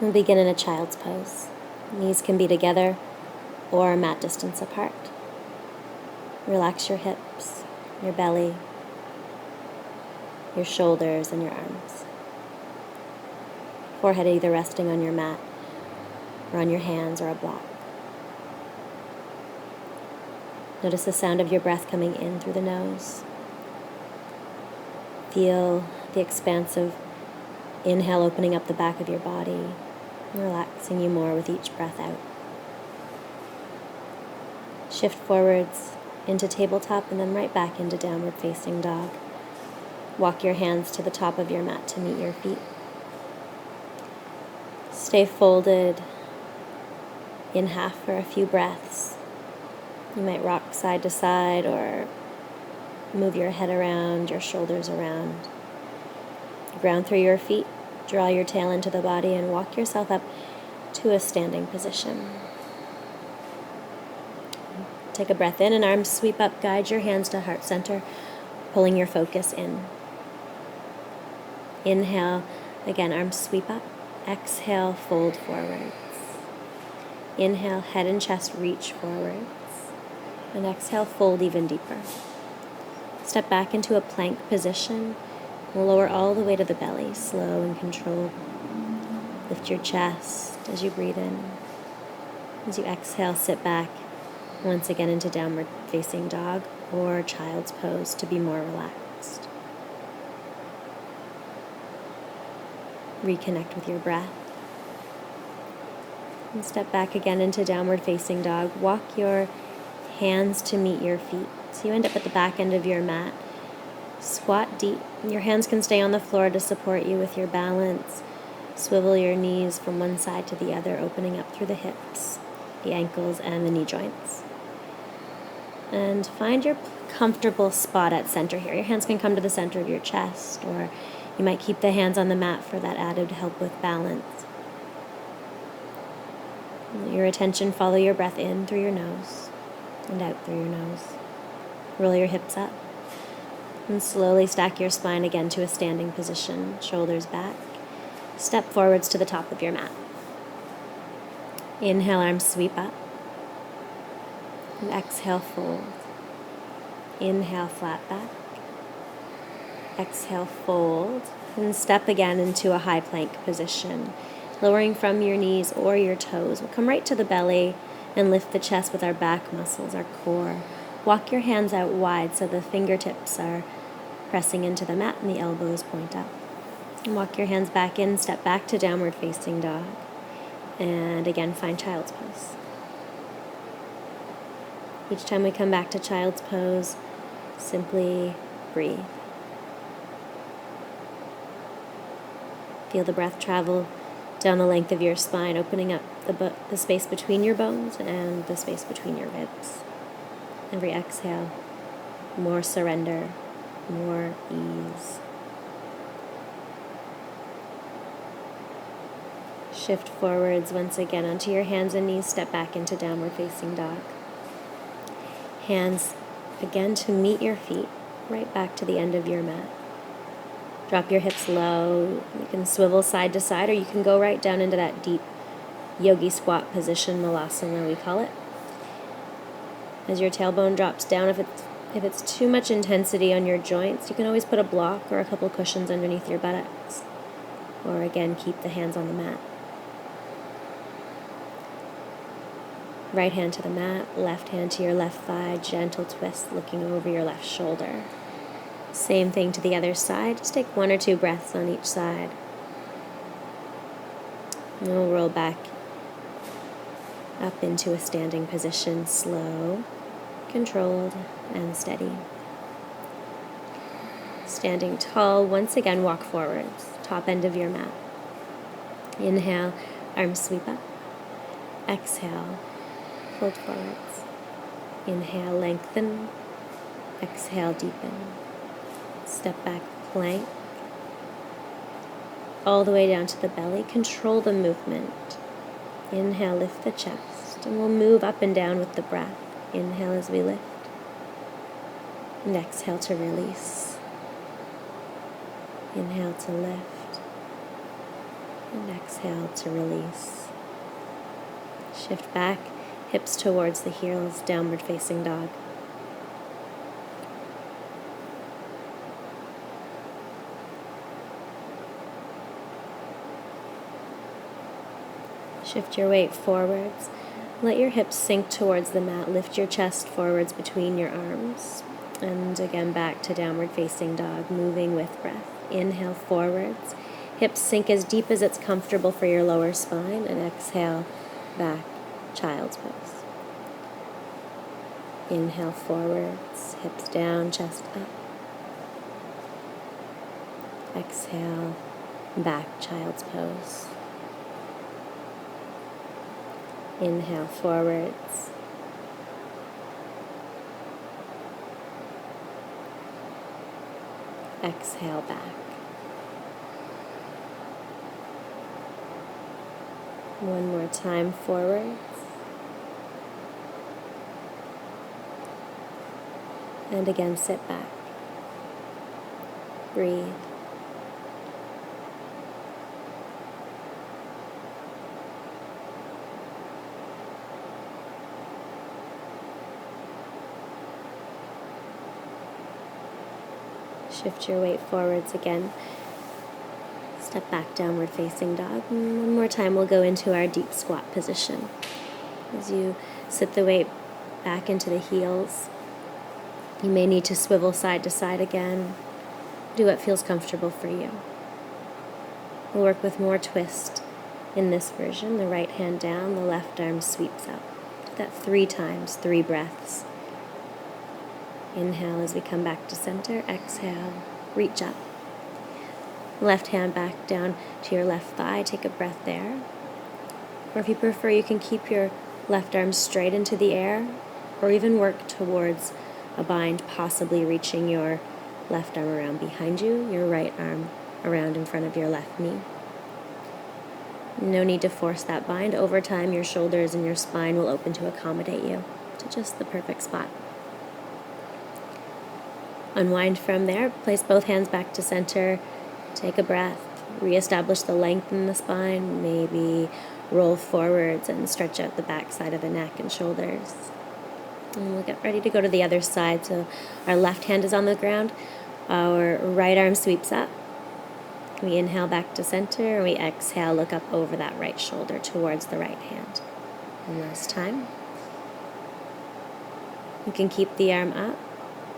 We'll begin in a child's pose. Knees can be together or mat distance apart. Relax your hips, your belly, your shoulders, and your arms. Forehead either resting on your mat or on your hands or a block. Notice the sound of your breath coming in through the nose. Feel the expansive inhale opening up the back of your body, relaxing you more with each breath out. Shift forwards into tabletop and then right back into downward facing dog. Walk your hands to the top of your mat to meet your feet. Stay folded in half for a few breaths. You might rock side to side or move your head around, your shoulders around. Ground through your feet, draw your tail into the body, and walk yourself up to a standing position. Take a breath in and arms sweep up. Guide your hands to heart center, pulling your focus in. Inhale, again, arms sweep up. Exhale, fold forwards. Inhale, head and chest reach forwards. And exhale, fold even deeper. Step back into a plank position. Lower all the way to the belly, slow and controlled. Lift your chest as you breathe in. As you exhale, sit back once again into downward facing dog or child's pose to be more relaxed. Reconnect with your breath. And step back again into downward facing dog. Walk your hands to meet your feet. So you end up at the back end of your mat. Squat deep. Your hands can stay on the floor to support you with your balance. Swivel your knees from one side to the other, opening up through the hips, the ankles, and the knee joints. And find your comfortable spot at center here. Your hands can come to the center of your chest, or you might keep the hands on the mat for that added help with balance. Let your attention follow your breath in through your nose and out through your nose. Roll your hips up and slowly stack your spine again to a standing position, shoulders back. Step forwards to the top of your mat. Inhale, arms sweep up. And exhale, fold. Inhale, flat back. Exhale, fold. And step again into a high plank position. Lowering from your knees or your toes. We'll come right to the belly and lift the chest with our back muscles, our core. Walk your hands out wide so the fingertips are pressing into the mat and the elbows point up. And walk your hands back in, step back to downward facing dog. And again, find child's pose. Each time we come back to child's pose, simply breathe. Feel the breath travel down the length of your spine, opening up the space between your bones and the space between your ribs. Every exhale, more surrender, more ease. Shift forwards once again onto your hands and knees. Step back into downward facing dog. Hands again to meet your feet, right back to the end of your mat. Drop your hips low. You can swivel side to side, or you can go right down into that deep yogi squat position, malasana we call it. As your tailbone drops down, if it's too much intensity on your joints, you can always put a block or a couple cushions underneath your buttocks. Or again, keep the hands on the mat. Right hand to the mat, left hand to your left thigh, gentle twist looking over your left shoulder. Same thing to the other side. Just take 1 or 2 breaths on each side. And we'll roll back up into a standing position, slow, controlled, and steady. Standing tall, once again walk forwards, top end of your mat. Inhale, arms sweep up. Exhale, fold forwards. Inhale, lengthen. Exhale, deepen. Step back, plank. All the way down to the belly. Control the movement. Inhale, lift the chest. And we'll move up and down with the breath. Inhale as we lift. And exhale to release. Inhale to lift. And exhale to release. Shift back, hips towards the heels, downward facing dog. Shift your weight forwards. Let your hips sink towards the mat. Lift your chest forwards between your arms. And again, back to downward facing dog, moving with breath. Inhale forwards. Hips sink as deep as it's comfortable for your lower spine. And exhale, back, child's pose. Inhale forwards, hips down, chest up. Exhale, back, child's pose. Inhale forwards. Exhale back. One more time forwards. And again, sit back. Breathe. Shift your weight forwards again. Step back, downward facing dog. And one more time, we'll go into our deep squat position. As you sit the weight back into the heels, you may need to swivel side to side again. Do what feels comfortable for you. We'll work with more twist in this version. The right hand down, the left arm sweeps up. Do that 3 times, 3 breaths. Inhale as we come back to center. Exhale, reach up. Left hand back down to your left thigh. Take a breath there. Or if you prefer, you can keep your left arm straight into the air, or even work towards a bind, possibly reaching your left arm around behind you, your right arm around in front of your left knee. No need to force that bind. Over time, your shoulders and your spine will open to accommodate you to just the perfect spot. Unwind from there, place both hands back to center, take a breath, reestablish the length in the spine, maybe roll forwards and stretch out the back side of the neck and shoulders. And we'll get ready to go to the other side. So our left hand is on the ground, our right arm sweeps up. We inhale back to center, and we exhale, look up over that right shoulder towards the right hand. One last time. You can keep the arm up,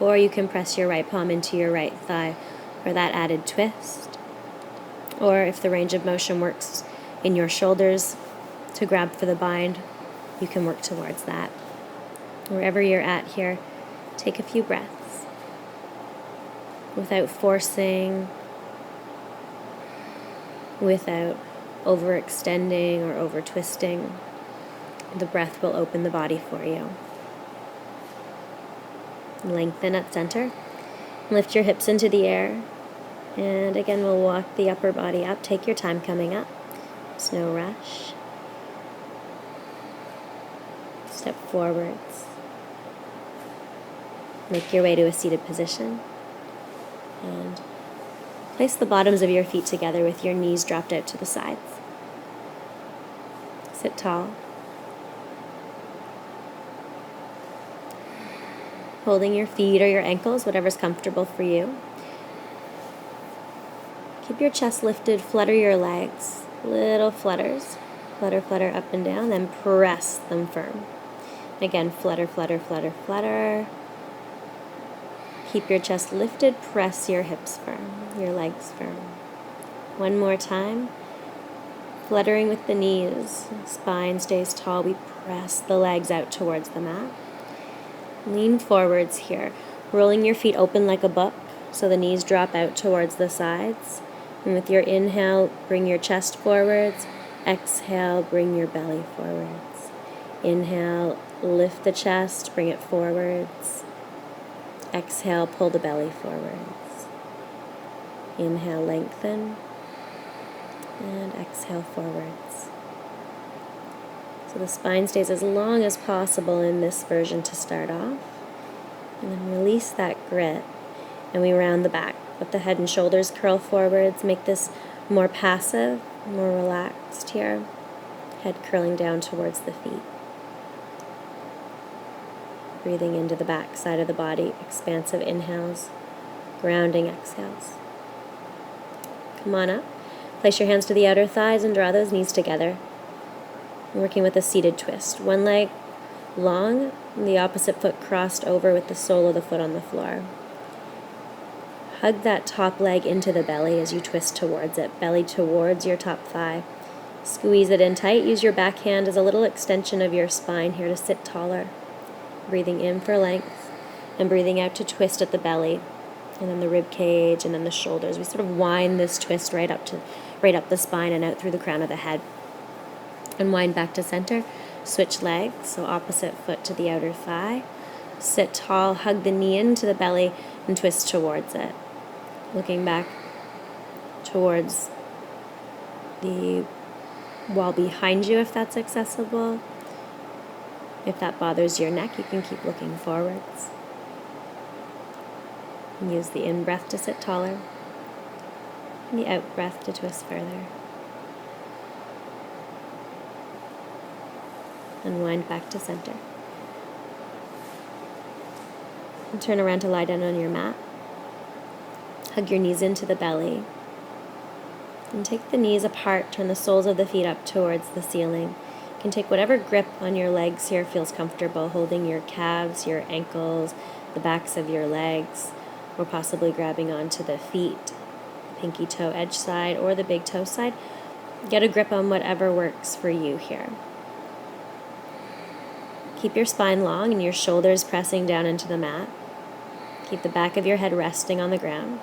or you can press your right palm into your right thigh for that added twist. Or if the range of motion works in your shoulders to grab for the bind, you can work towards that. Wherever you're at here, take a few breaths without forcing, without overextending or over twisting. The breath will open the body for you. Lengthen at center. Lift your hips into the air. And again, we'll walk the upper body up. Take your time coming up. There's no rush. Step forwards. Make your way to a seated position. And place the bottoms of your feet together with your knees dropped out to the sides. Sit tall. Holding your feet or your ankles, whatever's comfortable for you. Keep your chest lifted, flutter your legs, little flutters. Flutter, flutter up and down, then press them firm. Again, flutter, flutter, flutter, flutter. Keep your chest lifted, press your hips firm, your legs firm. One more time. Fluttering with the knees, spine stays tall. We press the legs out towards the mat. Lean forwards here, rolling your feet open like a book so the knees drop out towards the sides. And with your inhale, bring your chest forwards. Exhale, bring your belly forwards. Inhale, lift the chest, bring it forwards. Exhale, pull the belly forwards. Inhale, lengthen. And exhale, forwards. So the spine stays as long as possible in this version to start off. And then release that grit. And we round the back. Let the head and shoulders curl forwards. Make this more passive. More relaxed here. Head curling down towards the feet. Breathing into the back side of the body, expansive inhales, grounding exhales. Come on up. Place your hands to the outer thighs and draw those knees together. Working with a seated twist. One leg long, and the opposite foot crossed over with the sole of the foot on the floor. Hug that top leg into the belly as you twist towards it, belly towards your top thigh. Squeeze it in tight. Use your back hand as a little extension of your spine here to sit taller. Breathing in for length and breathing out to twist at the belly and then the rib cage and then the shoulders. We sort of wind this twist right up the spine and out through the crown of the head. And wind back to center. Switch legs, so opposite foot to the outer thigh. Sit tall, hug the knee into the belly and twist towards it. Looking back towards the wall behind you if that's accessible. If that bothers your neck, you can keep looking forwards. And use the in-breath to sit taller, and the out-breath to twist further. And wind back to center. And turn around to lie down on your mat. Hug your knees into the belly. And take the knees apart, turn the soles of the feet up towards the ceiling. You can take whatever grip on your legs here feels comfortable, holding your calves, your ankles, the backs of your legs, or possibly grabbing onto the feet, pinky toe edge side or the big toe side. Get a grip on whatever works for you here. Keep your spine long and your shoulders pressing down into the mat. Keep the back of your head resting on the ground.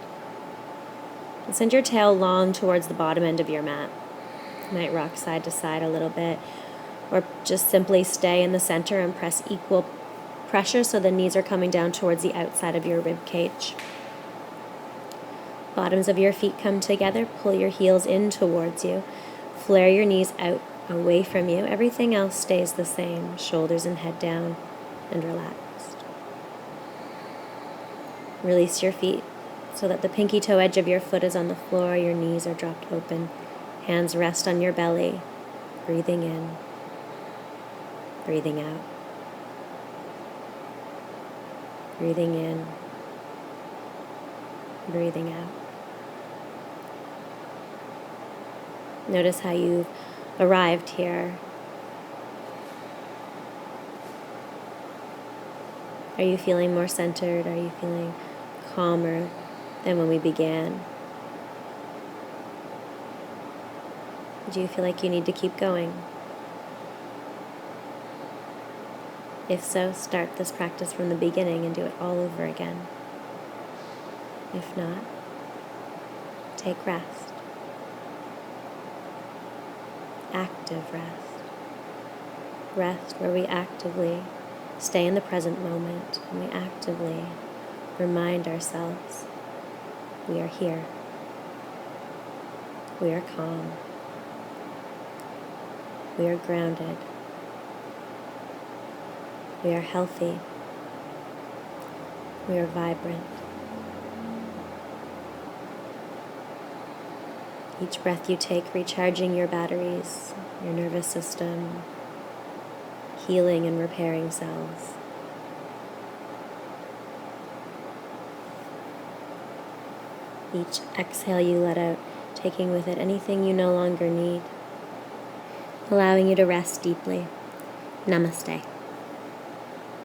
And send your tail long towards the bottom end of your mat. You might rock side to side a little bit, or just simply stay in the center and press equal pressure so the knees are coming down towards the outside of your rib cage. Bottoms of your feet come together. Pull your heels in towards you. Flare your knees out away from you. Everything else stays the same. Shoulders and head down and relaxed. Release your feet so that the pinky toe edge of your foot is on the floor. Your knees are dropped open. Hands rest on your belly. Breathing in. Breathing out. Breathing in. Breathing out. Notice how you've arrived here. Are you feeling more centered? Are you feeling calmer than when we began? Do you feel like you need to keep going? If so, start this practice from the beginning and do it all over again. If not, take rest. Active rest. Rest where we actively stay in the present moment and we actively remind ourselves we are here. We are calm. We are grounded. We are healthy. We are vibrant. Each breath you take, recharging your batteries, your nervous system, healing and repairing cells. Each exhale you let out, taking with it anything you no longer need, allowing you to rest deeply. Namaste.